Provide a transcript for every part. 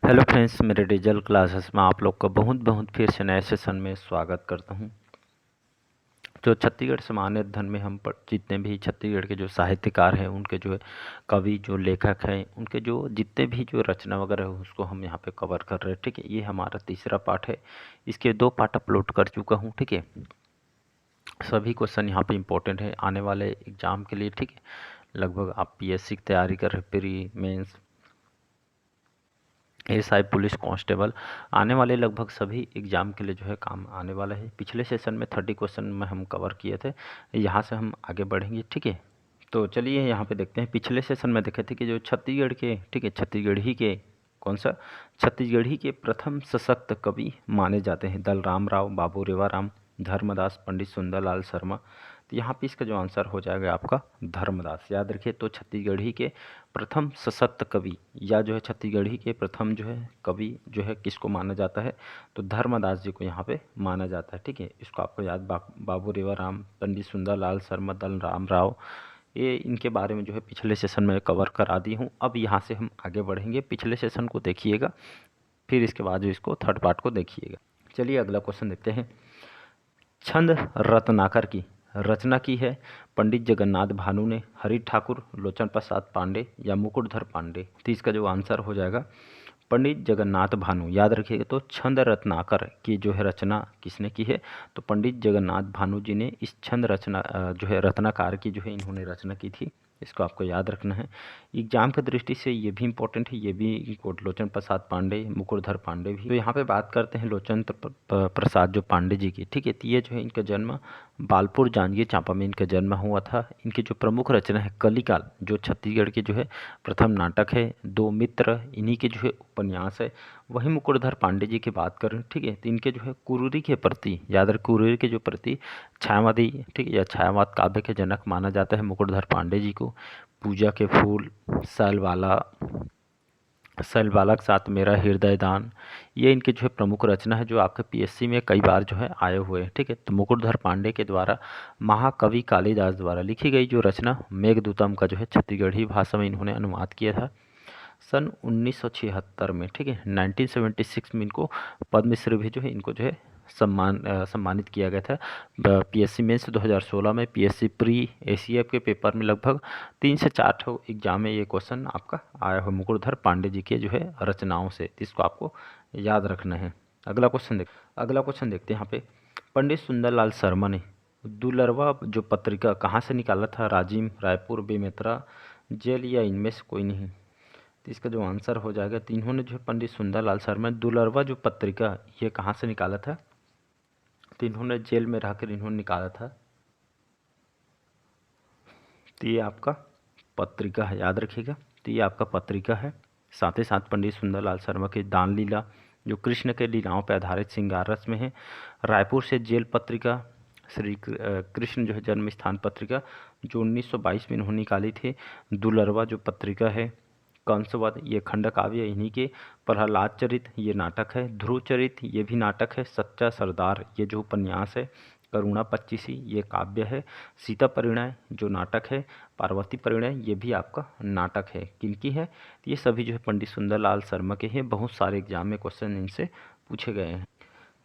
Hello friends, मेरे digital classes में आप लोग का बहुत बहुत फिर से नए सेशन में स्वागत करता हूं। जो छत्तीसगढ़ सामान्य अध्ययन में हम जितने भी छत्तीसगढ़ के जो साहित्यकार हैं, उनके जो कवि, जो लेखक हैं, उनके जो जितने भी जो रचना वगैरह है उसको हम यहाँ पे कवर कर रहे हैं। ठीक है, ये हमारा तीसरा पार्ट है। इसके 2 पार्ट अपलोड कर चुका हूँ। ठीक है, सभी क्वेश्चन यहाँ पे इंपॉर्टेंट है आने वाले एग्जाम के लिए। ठीक है, लगभग आप पीएससी की तैयारी कर रहे, pre mains, ASI, police constable, आने वाले लगभग सभी एग्जाम के लिए जो है काम आने वाला है। पिछले सेशन में 30 क्वेश्चन में हम कवर किए थे, यहाँ से हम आगे बढ़ेंगे। ठीक है, तो चलिए यहाँ पे देखते हैं। पिछले सेशन में देखे थे कि जो छत्तीसगढ़ के, ठीक है, छत्तीसगढ़ी के कौन सा, छत्तीसगढ़ी के प्रथम सशक्त कवि माने जाते हैं दलराम राव, बाबू रेवाराम, धर्मदास, पंडित सुंदरलाल शर्मा। तो यहाँ पे इसका जो आंसर हो जाएगा आपका धर्मदास। याद रखिए, तो छत्तीसगढ़ी के प्रथम सशक्त कवि या जो है छत्तीसगढ़ी के प्रथम जो है कवि जो है किसको माना जाता है, तो धर्मदास जी को यहाँ पे माना जाता है। ठीक है, इसको आपको याद, बाबू रेवाराम, पंडित सुंदरलाल शर्मा, दलराम राव, ये इनके बारे में जो है पिछले सेशन में कवर करा दी हूँ। अब यहाँ से हम आगे बढ़ेंगे। पिछले सेशन को देखिएगा, फिर इसके बाद जो इसको थर्ड पार्ट को देखिएगा। चलिए अगला क्वेश्चन देखते हैं। छंद रत्नाकर की रचना की है पंडित जगन्नाथ भानु ने, हरि ठाकुर, लोचन प्रसाद पांडे या मुकुटधर पांडे। तो इसका जो आंसर हो जाएगा पंडित जगन्नाथ भानु। याद रखिएगा, तो छंद रत्नाकर की जो है रचना किसने की है, तो पंडित जगन्नाथ भानु जी ने इस छंद रचना जो है रत्नाकर की जो है इन्होंने रचना की थी। इसको आपको याद रखना है। एग्जाम की दृष्टि से ये भी इंपॉर्टेंट है, ये भी लोचन प्रसाद पांडे, मुकुटधर पांडे भी। तो यहाँ पे बात करते हैं लोचन प्रसाद जो पांडे जी की। ठीक है, तो ये जो है इनका जन्म बालपुर जांजगीर चांपा में इनका जन्म हुआ था। इनकी जो प्रमुख रचना है कलिकाल, जो छत्तीसगढ़ के जो है प्रथम नाटक है, दो मित्र, इन्हीं के जो है उपन्यास है। वहीं मुकुटधर पांडे जी की बात करें, ठीक है, तो इनके जो है कुरूरी के प्रति, याद रखें, कुरूरी के जो प्रति छायावादी, ठीक है, या छायावाद काव्य के जनक माना जाता है मुकुटधर पांडे जी को। पूजा के फूल, सलवाला, सलवाला के साथ मेरा हृदय दान, ये इनके जो है प्रमुख रचना है, जो आपके पीएससी में कई बार जो है आए हुए हैं। ठीक है, तो मुकुटधर पांडे के द्वारा महाकवि कालिदास द्वारा लिखी गई जो रचना मेघदूतम का जो है छत्तीसगढ़ी भाषा में इन्होंने अनुवाद किया था सन 1976 में। ठीक है, 1976 में इनको पद्मश्री भी जो है इनको जो है सम्मानित किया गया था। पीएससी मेंस 2016 में, पीएससी प्री एसीएफ के पेपर में लगभग 3 से 4 एग्जाम में ये क्वेश्चन आपका आया हो मुकुटधर पांडे जी के जो है रचनाओं से। इसको आपको याद रखना है। अगला क्वेश्चन देखते हैं यहाँ पे। पंडित सुंदरलाल शर्मा ने दुलरवा जो पत्रिका कहाँ से निकाला था, राजिम, रायपुर, बेमेतरा, जेल या इनमें से कोई नहीं। तो इसका जो आंसर हो जाएगा, तो इन्होंने जो है पंडित सुंदरलाल शर्मा दुलरवा जो पत्रिका ये कहाँ से निकाला था, तो इन्होंने जेल में रहकर इन्होंने निकाला था। तो ये आपका पत्रिका है, याद रखिएगा, तो ये आपका पत्रिका है। साथ ही साथ पंडित सुंदरलाल शर्मा की दान लीला जो कृष्ण के लीलाओं पर आधारित श्रृंगार रस में है। रायपुर से जेल पत्रिका, श्री कृष्ण जो है जन्म स्थान पत्रिका जो 1922 में इन्होंने निकाली थी। दुलरवा जो पत्रिका है, कंसवध ये खंड काव्य इन्हीं के। प्रहलाद चरित ये नाटक है। ध्रुव चरित ये भी नाटक है। सच्चा सरदार ये जो उपन्यास है। करुणा पच्चीसी ये काव्य है। सीता परिणय जो नाटक है। पार्वती परिणय ये भी आपका नाटक है। किनकी है, ये सभी जो है पंडित सुंदरलाल शर्मा के हैं। बहुत सारे एग्जाम में क्वेश्चन इनसे पूछे गए हैं।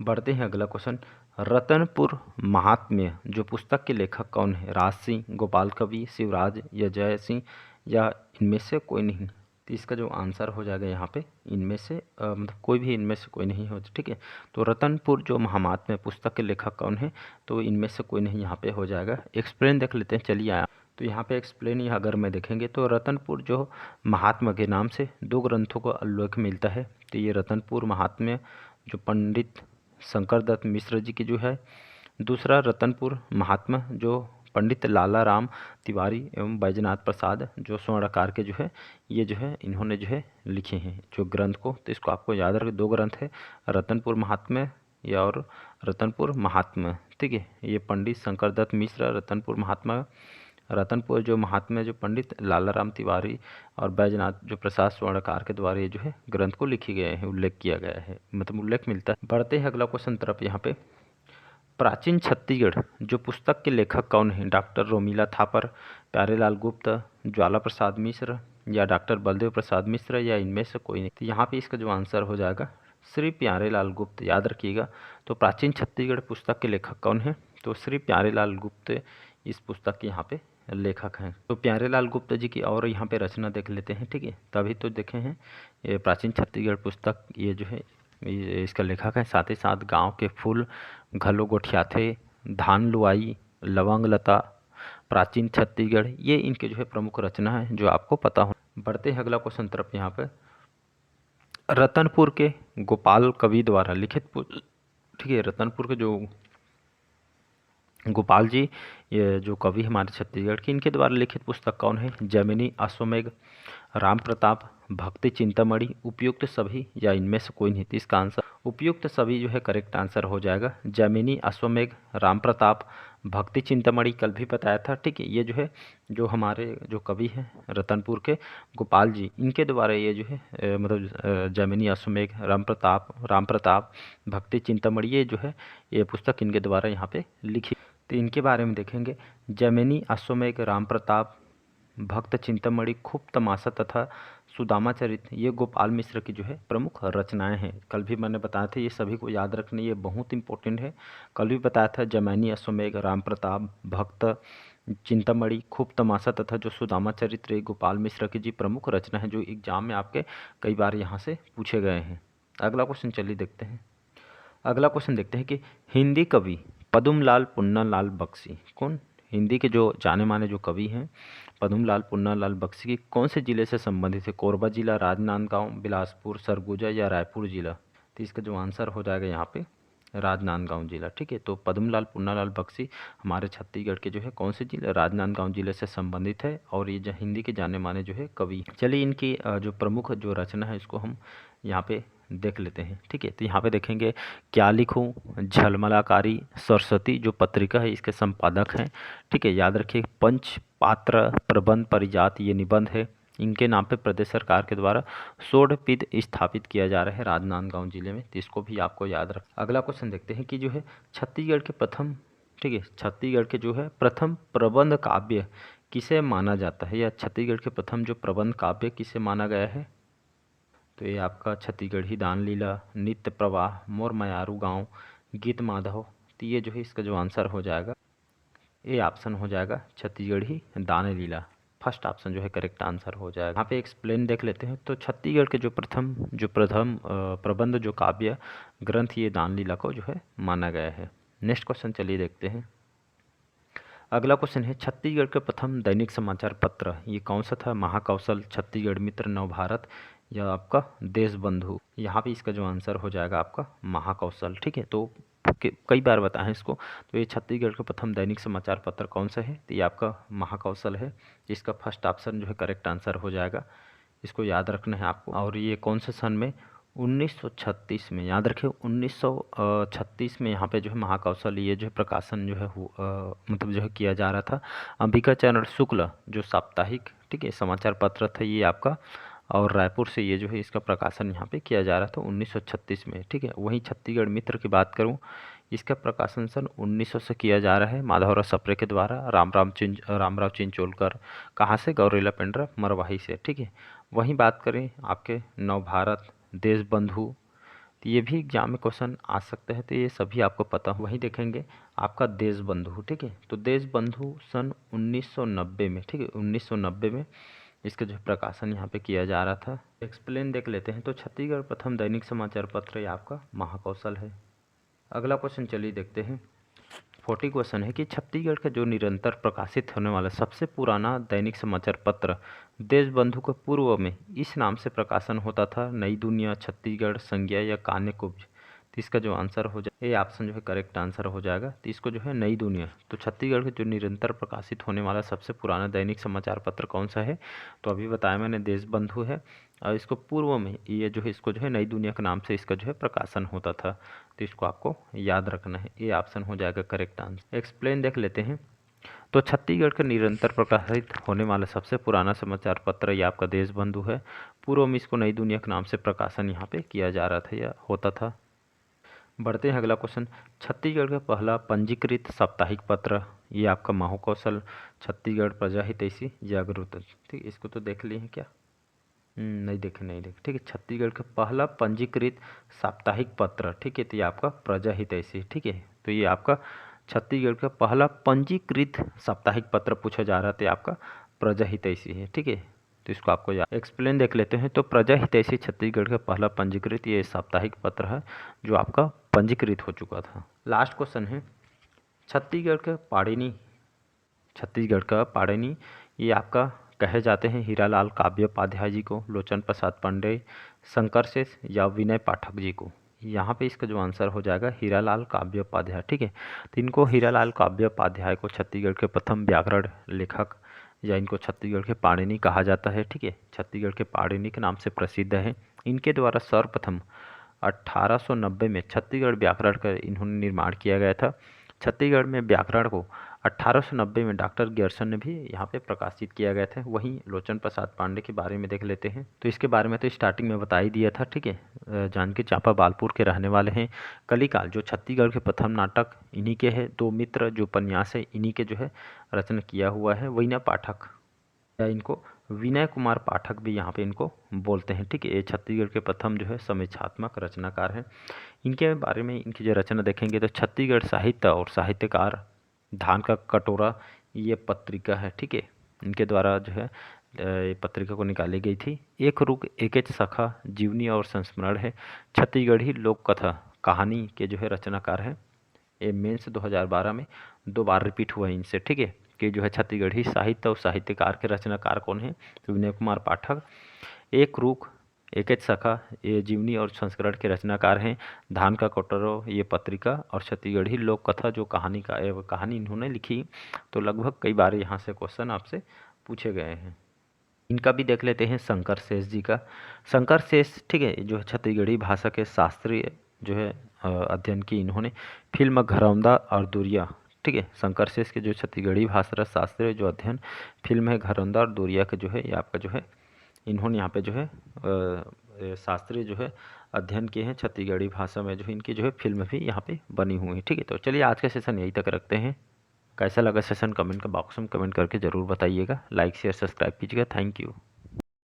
बढ़ते हैं अगला क्वेश्चन। रतनपुर महात्म्य जो पुस्तक के लेखक कौन है, राज सिंह, गोपाल कवि, शिवराज या जय सिंह या इनमें से कोई नहीं। तो इसका जो आंसर हो जाएगा यहाँ पे इनमें से मतलब कोई भी इनमें से कोई नहीं हो। ठीक है, तो रतनपुर जो महात्म्य पुस्तक के लेखक कौन है, तो इनमें से कोई नहीं यहाँ पे हो जाएगा। एक्सप्लेन देख लेते हैं, चलिए आया। तो यहाँ पे एक्सप्लेन यहाँ अगर मैं देखेंगे तो रतनपुर जो महात्मा के नाम से 2 ग्रंथों का उल्लेख मिलता है। तो ये रतनपुर महात्म्य जो पंडित शंकर दत्त मिश्र जी की जो है, दूसरा रतनपुर महात्मा जो पंडित लाला राम तिवारी एवं बैजनाथ प्रसाद जो स्वर्णकार के जो है ये जो है इन्होंने जो है लिखे हैं जो ग्रंथ को। तो इसको आपको याद रखें, 2 ग्रंथ है, रतनपुर महात्म्य या और रतनपुर महात्मा। ठीक है, ये पंडित शंकर दत्त मिश्र रतनपुर महात्मा, रतनपुर जो महात्मा जो पंडित लाला राम तिवारी और बैजनाथ जो प्रसाद स्वर्णकार के द्वारा ये जो है ग्रंथ को लिखे गए हैं, उल्लेख किया गया है, मतलब उल्लेख मिलता है। बढ़ते हैं अगला क्वेश्चन तरफ। यहाँ पे प्राचीन छत्तीसगढ़ जो पुस्तक के लेखक कौन है, डॉक्टर रोमिला थापर, प्यारेलाल गुप्ता, ज्वाला प्रसाद मिश्र या डॉक्टर बलदेव प्रसाद मिश्र या इनमें से कोई नहीं। तो यहाँ पे इसका जो आंसर हो जाएगा श्री प्यारेलाल गुप्त। याद रखिएगा। तो प्राचीन छत्तीसगढ़ पुस्तक के लेखक कौन है? तो श्री प्यारेलाल गुप्त इस पुस्तक के यहाँ पे लेखक हैं। तो प्यारेलाल गुप्त जी की और यहाँ पे रचना देख लेते हैं, ठीक है। तभी तो देखे हैं ये प्राचीन छत्तीसगढ़ पुस्तक, ये जो है इसका लेखक है। साथ ही साथ गांव के फूल, घलो गोठियाथे, धान लुआई, लवंग लता, प्राचीन छत्तीसगढ़, ये इनके जो है प्रमुख रचना है जो आपको पता हो। बढ़ते हैं अगला क्वेश्चन तरफ। यहाँ पे रतनपुर के गोपाल कवि द्वारा लिखित, ठीक है, रतनपुर के जो गोपाल जी, ये जो कवि हमारे छत्तीसगढ़ के, इनके द्वारा लिखित पुस्तक कौन है? जैमिनी, अश्वमेघ, राम प्रताप, भक्ति चिंतामणि, उपयुक्त सभी या इनमें से कोई नहीं। तो इसका आंसर उपयुक्त सभी जो है करेक्ट आंसर हो जाएगा। जैमिनी, अश्वमेघ, राम प्रताप, भक्ति चिंतामणि कल भी बताया था, ठीक है। ये जो है जो हमारे जो कवि हैं रतनपुर के गोपाल जी, इनके द्वारा ये जो है मतलब जैमिनी, अश्वमेघ, राम प्रताप, भक्ति चिंतामणि, ये जो है ये पुस्तक इनके द्वारा यहाँ पे लिखी। तो इनके बारे में देखेंगे। जैमिनी, अश्वमेघ, राम प्रताप, भक्त चिंतामणि, खूब तमाशा तथा सुदामा चरित्र, ये गोपाल मिश्र की जो है प्रमुख रचनाएं हैं। कल भी मैंने बताया था, ये सभी को याद रखना, ये बहुत इंपॉर्टेंट है। कल भी बताया था जैमिनी, अश्वमेघ, राम प्रताप, भक्त चिंतामणि, खूब तमाशा तथा जो सुदामा चरित्र, ये गोपाल मिश्र की जी प्रमुख रचना है जो एग्जाम में आपके कई बार यहाँ से पूछे गए हैं। अगला क्वेश्चन चलिए देखते हैं। अगला क्वेश्चन देखते हैं कि हिंदी कवि पद्मलाल पुन्नालाल बख्शी कौन? हिंदी के जो जाने माने जो कवि हैं पद्मलाल पुन्नालाल बख्शी की कौन से जिले से संबंधित है? कोरबा जिला, राजनांदगांव, बिलासपुर, सरगुजा या रायपुर जिला? तो इसका जो आंसर हो जाएगा यहाँ पे राजनांदगांव जिला, ठीक है। तो पद्मलाल पुन्नालाल बख्शी हमारे छत्तीसगढ़ के जो है कौन से जिले? राजनांदगांव जिले से संबंधित है और ये जो हिंदी के जाने माने जो है कवि। चलिए इनकी जो प्रमुख जो रचना है इसको हम यहाँ पे देख लेते हैं, ठीक है। तो यहाँ पे देखेंगे क्या लिखूं, झलमलाकारी, सरस्वती जो पत्रिका है इसके संपादक हैं, ठीक है। याद रखिए पंच पात्र प्रबंध परिजात ये निबंध है। इनके नाम पे प्रदेश सरकार के द्वारा शोधपीठ स्थापित किया जा रहा है राजनांदगांव जिले में, तो इसको भी आपको याद रख। अगला क्वेश्चन देखते हैं कि जो है छत्तीसगढ़ के प्रथम, ठीक है, छत्तीसगढ़ के जो है प्रथम प्रबंध काव्य किसे माना जाता है, या छत्तीसगढ़ के प्रथम जो प्रबंध काव्य किसे माना गया है? तो ये आपका छत्तीसगढ़ी दान लीला, नित्य प्रवाह, मोर मयारू गाँव, गीत माधव। तो ये जो है इसका जो आंसर हो जाएगा ये ऑप्शन हो जाएगा छत्तीसगढ़ी दान लीला। फर्स्ट ऑप्शन जो है करेक्ट आंसर हो जाएगा। यहाँ पे एक्सप्लेन देख लेते हैं। तो छत्तीसगढ़ के जो प्रथम प्रबंध जो काव्य ग्रंथ ये दान लीला को जो है माना गया है। नेक्स्ट क्वेश्चन चलिए देखते हैं। अगला क्वेश्चन है छत्तीसगढ़ के प्रथम दैनिक समाचार पत्र ये कौन सा था? महाकौशल, छत्तीसगढ़ मित्र, नवभारत या आपका देशबंधु? यहाँ पे इसका जो आंसर हो जाएगा आपका महाकौशल, ठीक है। तो कई बार बताएं इसको। तो ये छत्तीसगढ़ का प्रथम दैनिक समाचार पत्र कौन सा है? तो ये आपका महाकौशल है। इसका फर्स्ट ऑप्शन जो है करेक्ट आंसर हो जाएगा। इसको याद रखना है आपको। और ये कौन से सन में? 1936 में। याद रखें 1936 में यहाँ पे जो है महाकौशल ये जो है प्रकाशन जो है मतलब जो है किया जा रहा था। अंबिका चरण शुक्ल जो साप्ताहिक, ठीक है, समाचार पत्र था ये आपका, और रायपुर से ये जो है इसका प्रकाशन यहाँ पे किया जा रहा था 1936 में, ठीक है। वहीं छत्तीसगढ़ मित्र की बात करूँ, इसका प्रकाशन सन 1900 से किया जा रहा है माधवराव सप्रे के द्वारा। रामराव चिंचोलकर कहाँ से? गौरेला पेंड्रा मरवाही से, ठीक है। वहीं बात करें आपके नवभारत, देशबंधु, तो ये भी एग्जाम में क्वेश्चन आ सकते हैं, तो ये सभी आपको पता हो। वहीं देखेंगे आपका देशबंधु, ठीक है। तो देशबंधु सन 1990 में, ठीक है, 1990 में इसका जो प्रकाशन यहाँ पे किया जा रहा था। एक्सप्लेन देख लेते हैं। तो छत्तीसगढ़ प्रथम दैनिक समाचार पत्र ये आपका महाकौशल है। अगला क्वेश्चन चलिए देखते हैं। 40 क्वेश्चन है कि छत्तीसगढ़ का जो निरंतर प्रकाशित होने वाला सबसे पुराना दैनिक समाचार पत्र देशबंधु के पूर्व में इस नाम से प्रकाशन होता था? नई दुनिया, छत्तीसगढ़, संज्ञा या कान्यकुब्ज? तो इसका जो आंसर हो जाए ये ऑप्शन जो है करेक्ट आंसर हो जाएगा। तो इसको जो है नई दुनिया। तो छत्तीसगढ़ के जो निरंतर प्रकाशित होने वाला सबसे पुराना दैनिक समाचार पत्र कौन सा है? तो अभी बताया मैंने देशबंधु है, और इसको पूर्व में ये जो है इसको जो है नई दुनिया के नाम से इसका जो है प्रकाशन होता था। तो इसको आपको याद रखना है, ये ऑप्शन हो जाएगा करेक्ट आंसर। एक्सप्लेन देख लेते हैं। तो छत्तीसगढ़ का निरंतर प्रकाशित होने वाला सबसे पुराना समाचार पत्र ये आपका देशबंधु है। पूर्व में इसको नई दुनिया के नाम से प्रकाशन यहाँ पे किया जा रहा था या होता था। बढ़ते हैं अगला क्वेश्चन। छत्तीसगढ़ का पहला पंजीकृत साप्ताहिक पत्र ये आपका महाकौशल, छत्तीसगढ़, प्रजाहितैषी, जागरूक, ठीक, इसको तो देख लिए हैं क्या? नहीं देखे नहीं देखे, ठीक है। छत्तीसगढ़ का पहला पंजीकृत साप्ताहिक पत्र, ठीक है, तो ये आपका प्रजा हितैषी, ठीक है। तो ये आपका छत्तीसगढ़ का पहला पंजीकृत साप्ताहिक पत्र पूछा जा रहा था, ये आपका प्रजा हितैषी है, ठीक है। तो इसको आपको एक्सप्लेन देख लेते हैं। तो प्रजा हितैषी छत्तीसगढ़ का पहला पंजीकृत ये साप्ताहिक पत्र है जो आपका पंजीकृत हो चुका था। लास्ट क्वेश्चन है छत्तीसगढ़ का पाणिनि ये आपका कहे जाते हैं हीरालाल काव्योपाध्याय जी को, लोचन प्रसाद पांडे, शंकर शेष या विनय पाठक जी को। यहाँ पे इसका जो आंसर हो जाएगा हीरालाल काव्योपाध्याय, ठीक है। तो इनको हीरालाल काव्योपाध्याय को छत्तीसगढ़ के प्रथम व्याकरण लेखक या इनको छत्तीसगढ़ के पाणिनि कहा जाता है, ठीक है। छत्तीसगढ़ के पाणिनि के नाम से प्रसिद्ध है। इनके द्वारा सर्वप्रथम 1890 में छत्तीसगढ़ व्याकरण का इन्होंने निर्माण किया गया था। छत्तीसगढ़ में व्याकरण को 1890 में डॉक्टर गियर्सन ने भी यहाँ पे प्रकाशित किया गया था। वहीं लोचन प्रसाद पांडे के बारे में देख लेते हैं। तो इसके बारे में तो स्टार्टिंग में बता ही दिया था, ठीक है। जांजगीर चांपा बालपुर के रहने वाले हैं। कलिकाल जो छत्तीसगढ़ के प्रथम नाटक इन्हीं के है। दो मित्र जो उपन्यास है इन्हीं के जो है रचना किया हुआ है। विनय पाठक या इनको विनय कुमार पाठक भी यहाँ पे इनको बोलते हैं, ठीक है। ये छत्तीसगढ़ के प्रथम जो है समीक्षात्मक रचनाकार हैं। इनके बारे में इनकी जो रचना देखेंगे तो छत्तीसगढ़ साहित्य और साहित्यकार, धान का कटोरा ये पत्रिका है, ठीक है। इनके द्वारा जो है ये पत्रिका को निकाली गई थी। एक रुख एकेच सखा जीवनी और संस्मरण है। छत्तीसगढ़ी लोक कथा कहानी के जो है रचनाकार है। ये मेंस 2012 में 2 बार रिपीट हुआ है इनसे, ठीक है। कि जो है छत्तीसगढ़ी साहित्य और साहित्यकार के रचनाकार कौन है, तो विनय कुमार पाठक। एक रुख एकेच सखा ये जीवनी और संस्करण के रचनाकार हैं। धान का कटोरा ये पत्रिका और छत्तीसगढ़ी लोक कथा जो कहानी इन्होंने लिखी। तो लगभग कई बार यहाँ से क्वेश्चन आपसे पूछे गए हैं। इनका भी देख लेते हैं शंकर शेष जी का। शंकर शेष, ठीक है, जो छत्तीसगढ़ी भाषा के शास्त्रीय जो है अध्ययन की इन्होंने। फिल्म घरौंदा और दूरिया, ठीक है। शंकर शेष के जो छत्तीसगढ़ी भाषा शास्त्रीय जो अध्ययन फिल्म है घरौंदा और दूरिया के जो है ये आपका जो है इन्होंने यहाँ पे जो है शास्त्रीय जो है अध्ययन किए हैं छत्तीसगढ़ी भाषा में। जो है इनकी जो है फिल्म भी यहाँ पे बनी हुई है, ठीक है। तो चलिए आज का सेशन यहीं तक रखते हैं। कैसा लगा सेशन कमेंट का बॉक्स में कमेंट करके ज़रूर बताइएगा। लाइक शेयर सब्सक्राइब कीजिएगा। Thank you.